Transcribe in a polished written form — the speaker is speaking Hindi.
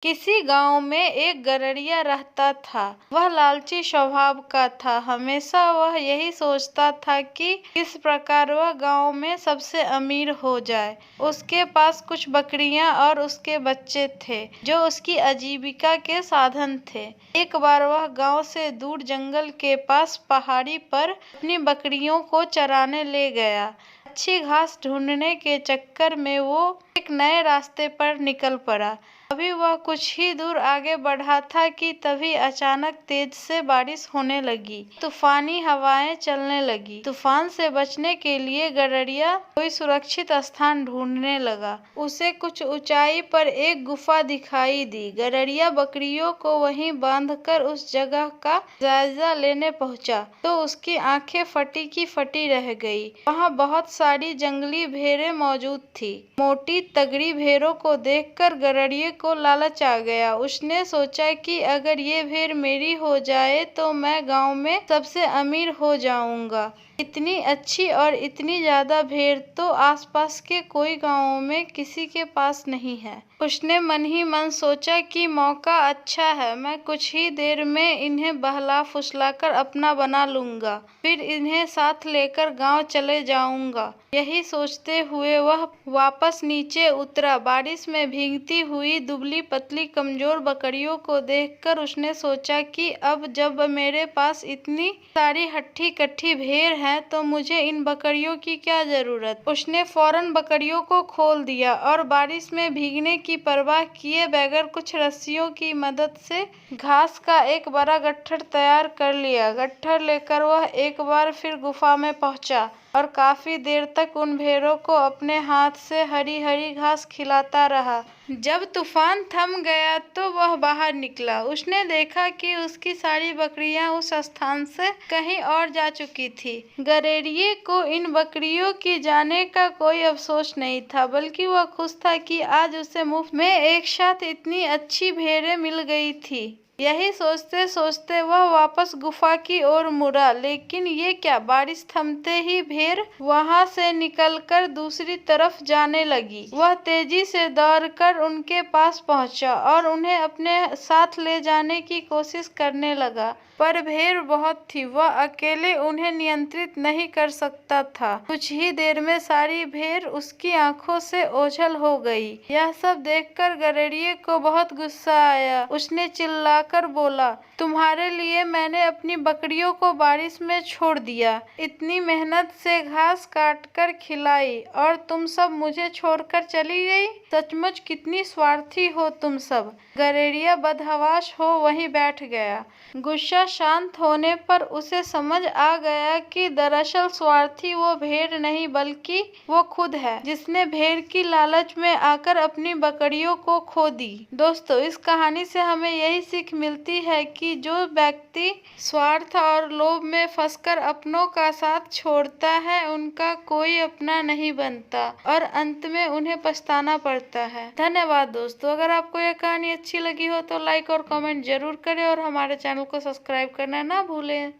किसी गांव में एक गड़रिया रहता था। वह लालची स्वभाव का था। हमेशा वह यही सोचता था कि किस प्रकार वह गांव में सबसे अमीर हो जाए। उसके पास कुछ बकरियां और उसके बच्चे थे जो उसकी आजीविका के साधन थे। एक बार वह गांव से दूर जंगल के पास पहाड़ी पर अपनी बकरियों को चराने ले गया। अच्छी घास ढूंढने के चक्कर में वो एक नए रास्ते पर निकल पड़ा। अभी वह कुछ ही दूर आगे बढ़ा था कि तभी अचानक तेज से बारिश होने लगी। तूफानी हवाएं चलने लगी। तूफान से बचने के लिए गड़रिया कोई सुरक्षित स्थान ढूंढने लगा। उसे कुछ ऊंचाई पर एक गुफा दिखाई दी। गड़रिया बकरियों को वहीं बांधकर उस जगह का जायजा लेने पहुंचा तो उसकी आंखें फटी की फटी रह गई। वहां बहुत सारी जंगली भेड़ें मौजूद थी। मोटी तगड़ी भेड़ों को देखकर गड़रिये को लालच आ गया। उसने सोचा कि अगर ये भेड़ मेरी हो जाए तो मैं गांव में सबसे अमीर हो जाऊंगा। इतनी अच्छी और इतनी ज्यादा भेड़ तो आसपास के कोई गांवों में किसी के पास नहीं है। उसने मन ही मन सोचा कि मौका अच्छा है, मैं कुछ ही देर में इन्हें बहला फुसलाकर अपना बना लूंगा, फिर इन्हें साथ लेकर गांव चले जाऊंगा। यही सोचते हुए वह वापस नीचे उतरा। बारिश में भीगती हुई दुबली पतली कमजोर बकरियों को देखकर उसने सोचा कि अब जब मेरे पास इतनी सारी हट्ठी कट्ठी भेड़ हैं तो मुझे इन बकरियों की क्या जरूरत। उसने फौरन बकरियों को खोल दिया और बारिश में भीगने की परवाह किए बगैर कुछ रस्सियों की मदद से घास का एक बड़ा गट्ठर तैयार कर लिया। गट्ठर लेकर वह एक बार फिर गुफा में पहुंचा और काफी देर तक उन भेड़ों को अपने हाथ से हरी हरी घास खिलाता रहा। जब तूफान थम गया तो वह बाहर निकला। उसने देखा कि उसकी सारी बकरियां उस स्थान से कहीं और जा चुकी थी। गड़रिये को इन बकरियों की जाने का कोई अफसोस नहीं था, बल्कि वह खुश था कि आज उसे मुफ्त में एक साथ इतनी अच्छी भेड़ें मिल गई थी। यही सोचते सोचते वह वापस गुफा की ओर मुड़ा, लेकिन ये क्या, बारिश थमते ही भेड़ वहां से निकलकर दूसरी तरफ जाने लगी। वह तेजी से दौड़कर उनके पास पहुंचा और उन्हें अपने साथ ले जाने की कोशिश करने लगा, पर भेड़ बहुत थी, वह अकेले उन्हें नियंत्रित नहीं कर सकता था। कुछ ही देर में सारी भेड़ उसकी आंखों से ओझल हो गई। यह सब देखकर गड़रिये को बहुत गुस्सा आया। उसने चिल्लाकर बोला, तुम्हारे लिए मैंने अपनी बकरियों को बारिश में छोड़ दिया, इतनी मेहनत से घास काटकर खिलाई और तुम सब मुझे छोड़कर चली गई। सचमुच कितनी स्वार्थी हो तुम सब। गड़रिया बदहवास हो वहीं बैठ गया। गुस्सा शांत होने पर उसे समझ आ गया कि दरअसल स्वार्थी वो भेड़ नहीं बल्कि वो खुद है, जिसने भेड़ की लालच में आकर अपनी बकरियों को खो दी। दोस्तों, इस कहानी से हमें यही सीख मिलती है कि जो व्यक्ति स्वार्थ और लोभ में फंसकर अपनों का साथ छोड़ता है उनका कोई अपना नहीं बनता और अंत में उन्हें पछताना पड़ता है। धन्यवाद दोस्तों। अगर आपको यह कहानी अच्छी लगी हो तो लाइक और कमेंट जरूर करें और हमारे चैनल को सब्सक्राइब करना ना भूलें।